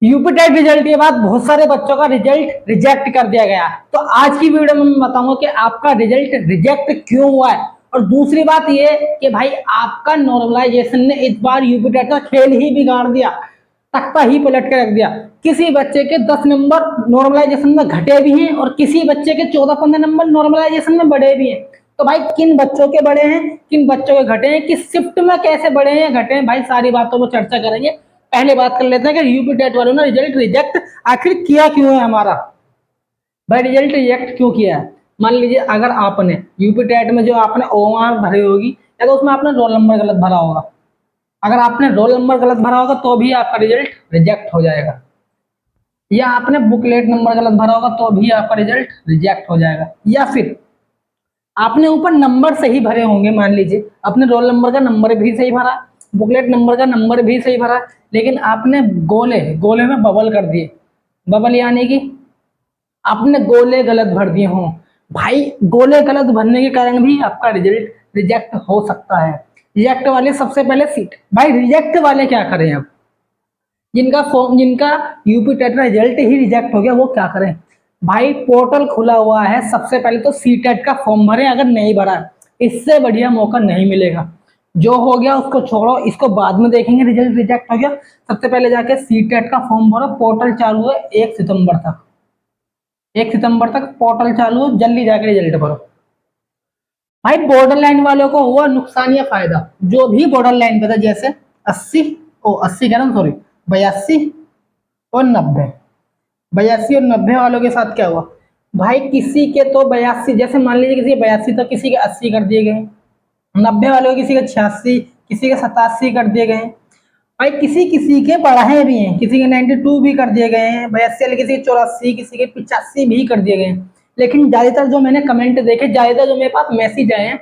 UP TET result के बाद बहुत सारे बच्चों का रिजल्ट रिजेक्ट कर दिया गया। तो आज की वीडियो में मैं बताऊंगा कि आपका रिजल्ट रिजेक्ट क्यों हुआ है। और दूसरी बात ये कि भाई आपका नॉर्मलाइजेशन ने इस बार यूपी टेट का खेल ही बिगाड़ दिया, तख्ता ही पलट के रख दिया। किसी बच्चे के 10 नंबर नॉर्मलाइजेशन में घटे भी हैं और किसी बच्चे के 14-15 नंबर नॉर्मलाइजेशन में बढ़े भी हैं। तो भाई किन बच्चों के बढ़े हैं, किन बच्चों के घटे हैं, किस शिफ्ट में कैसे बढ़े हैं घटे हैं, भाई सारी बातों पर चर्चा करेंगे। पहले बात कर लेते हैं कि यूपी टेट वालों ने रिजल्ट रिजेक्ट आखिर किया क्यों है हमारा। भाई रिजल्ट रिजेक्ट क्यों किया है? मान लीजिए अगर आपने यूपी टेट में जो आपने ओएमआर भरी होगी या तो उसमें आपने रोल नंबर गलत भरा होगा। अगर आपने रोल नंबर गलत भरा होगा तो भी आपका रिजल्ट रिजेक्ट हो जाएगा, या आपने बुकलेट नंबर गलत भरा होगा तो भी आपका रिजल्ट रिजेक्ट हो जाएगा। या फिर आपने ऊपर नंबर सही भरे होंगे, मान लीजिए आपने रोल नंबर का नंबर भी सही भरा, बुकलेट नंबर का नंबर भी सही भरा, लेकिन आपने गोले गोले में बबल कर दिए। बबल यानी कि आपने गोले गलत भर दिए हों। भाई गोले गलत भरने के कारण भी आपका रिजल्ट रिजेक्ट हो सकता है। रिजेक्ट वाले सबसे पहले सीट, भाई रिजेक्ट वाले क्या करें अब? जिनका यूपी टेट का रिजल्ट ही रिजेक्ट हो गया वो क्या करें? भाई पोर्टल खुला हुआ है, सबसे पहले तो सी टेट का फॉर्म भरें। अगर नहीं भरा, इससे बढ़िया मौका नहीं मिलेगा। जो हो गया उसको छोड़ो, इसको बाद में देखेंगे। रिजल्ट रिजेक्ट हो गया, सबसे पहले जाके सी टेट का फॉर्म भरो। पोर्टल चालू है 1 सितंबर तक, 1 सितंबर तक पोर्टल चालू है, जल्दी जाके रिजल्ट भरो। भाई बॉर्डर लाइन वालों को हुआ नुकसान या फायदा? जो भी बॉर्डर लाइन पे था, जैसे 80 कह रहा हूँ, सॉरी 82 और 90, 82 और 90 वालों के साथ क्या हुआ? भाई किसी के तो 82, जैसे मान लीजिए किसी के 82 तो किसी के 80 कर दिए गए। 90 वालों के किसी के 86, किसी के 87 कर दिए गए। भाई किसी किसी के बढ़ाए भी हैं, किसी के 92 भी कर दिए गए हैं, 82 वाले किसी के 84, किसी के 85 भी कर दिए गए हैं। लेकिन ज़्यादातर जो मैंने कमेंट देखे, ज़्यादातर जो मेरे पास मैसेज आए हैं,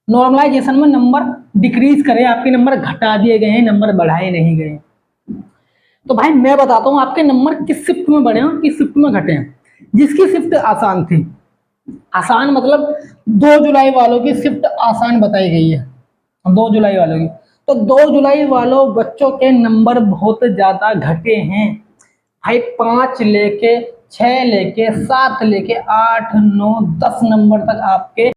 नॉर्मलाइजेशन में नंबर डिक्रीज करे, आपके नंबर घटा दिए गए हैं, नंबर बढ़ाए नहीं गए। तो भाई मैं बताता हूँ आपके नंबर किस शिफ्ट में बढ़े हैं, किस शिफ्ट में घटे हैं। जिसकी शिफ्ट आसान थी, आसान मतलब 2 जुलाई वालों की शिफ्ट आसान बताई गई है, 2 जुलाई वालों की। तो 2 जुलाई वालों बच्चों के नंबर बहुत ज्यादा घटे हैं। भाई 5 लेके 6 लेके 7 लेके 8 9 10 नंबर तक आपके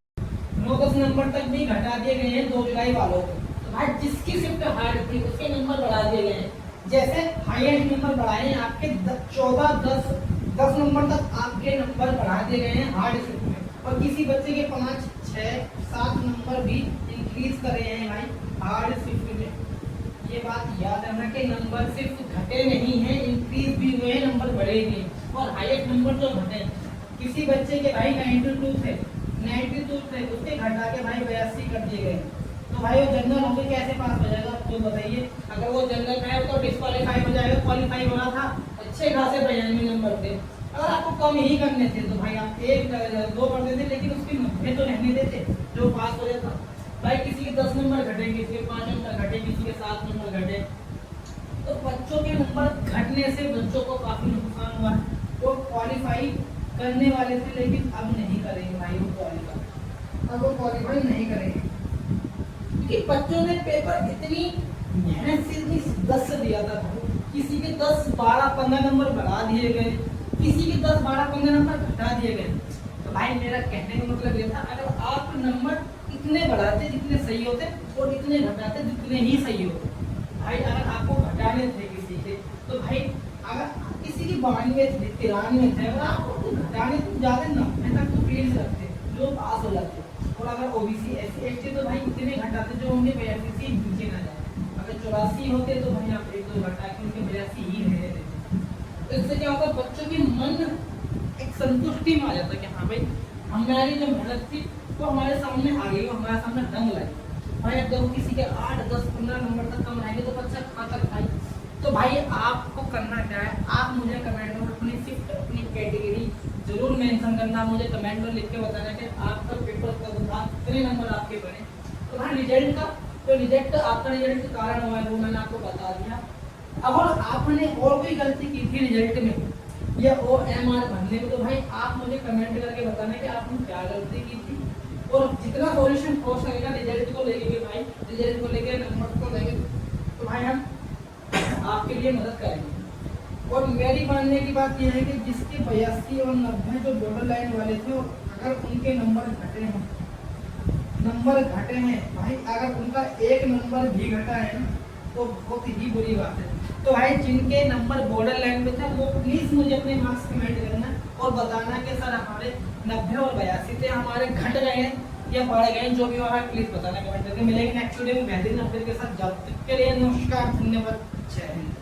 9-10 नंबर तक भी घटा दिए गए हैं 2 जुलाई वालों को। तो भाई जिसकी शिफ्ट हार्ड थी उसके नंबर बढ़ा दिए गए हैं। जैसे हाईएस्ट नंबर बढ़ाए हैं आपके 14-10 नंबर तक आपके नंबर बढ़ा दिए गए हैं हार्ड शिफ्ट में। और किसी बच्चे के 5 6 7 नंबर भी इंक्रीज करे हैं भाई हार्ड शिफ्ट में। ये बात याद रखना कि नंबर सिर्फ घटे नहीं है, इंक्रीज भी हुए हैं, नंबर बढ़े भी हैं। और हाईएस्ट नंबर जो घटे, किसी बच्चे के भाई 92 थे, उसके घटा के भाई 82 कर दिए गए। तो भाई वो जनरल होकर कैसे पास हो जाएगा तो बताइए? अगर वो जनरल में है तो डिस्क्वालीफाई हो जाएगा, क्वालीफाई होना था, अच्छे खासे 92 नंबर थे। अगर आपको कम ही करने थे तो भाई आप 1-2 कर देते, लेकिन उसके 90 तो रहने देते जो पास हो जाता। भाई किसी के 10 नंबर घटे, किसी के 5 नंबर घटे, किसी के 7 नंबर घटे। तो बच्चों के नंबर घटने से बच्चों को काफी नुकसान हुआ। वो क्वालीफाई करने वाले थे लेकिन अब नहीं करेंगे भाई, वो क्वालीफाई, अब वो क्वालीफाई नहीं करेंगे क्योंकि बच्चों ने पेपर इतनी मेहनत से, इतनी 10 से दिया था। किसी के 10 12 15 नंबर बढ़ा दिए गए, किसी के 10 12 15 नंबर घटा दिए गए। तो भाई मेरा कहने का मतलब ये था, अगर आप नंबर इतने बढ़ाते जितने सही होते और इतने घटाते जितने ही सही होते। भाई अगर आपको घटाने थे किसी के, तो भाई अगर किसी की 92 थे, 93 थे, अगर आपको घटाने तो ज़्यादा 90 तक तो प्लीज रखते जो पास हो जाते। और अगर ओबीसी SC ST तो भाई इतने घटाते जो होंगे 82 से नीचे ना जाए। अगर 84 होते तो भाई आप 1-2 घटा के उनके 82 ही रहने देते। तो इससे क्या होता, बच्चों की मन एक संतुष्टि में आ जाता कि हाँ भाई हमारी जो मेहनत थी वो हमारे सामने आ गई, हमारे सामने दंग लगी। भाई अब देखो किसी के 8 10 15 नंबर तक कम रहेंगे तो बच्चा कहाँ तक भाई। तो भाई आपको करना क्या है, आप मुझे कमेंट में अपनी शिफ्ट अपनी कैटेगरी जरूर मेंशन करना, मुझे कमेंट में लिख के बताना कि आपका पेपर कब था, कितने नंबर आपके बने। तो भाई रिजल्ट का तो रिजेक्ट आपका रिजल्ट का कारण हुआ है वो मैंने आपको बता दिया। अब आपने और कोई गलती की थी रिजल्ट में या OMR भरने में, तो भाई आप मुझे कमेंट करके बताना कि आपने क्या गलती की थी। और जितना सॉल्यूशन हो सकेगा रिजल्ट को लेके भाई, रिजल्ट को लेके, नंबर को लेके, तो भाई हम आपके लिए मदद करेंगे। और मेरी मानने की बात यह है कि जिसके 82 और 90 जो बॉर्डर लाइन वाले थे, अगर उनके नंबर घटे हैं भाई, अगर उनका एक नंबर भी घटा है ना, तो बहुत ही बुरी बात है। तो भाई जिनके नंबर बॉर्डर लाइन पे थे वो प्लीज मुझे अपने मार्क्स कमेंट करना और बताना कि सर हमारे 90 और 82 थे, हमारे घट गए हैं या बढ़ गए हैं, जो भी होगा प्लीज बताना कमेंट करके। मिलेंगे नेक्स्ट वीडियो में बेहतरीन अपडेट के साथ। जब तक के लिए नमस्कार, धन्यवाद, जय हिंद।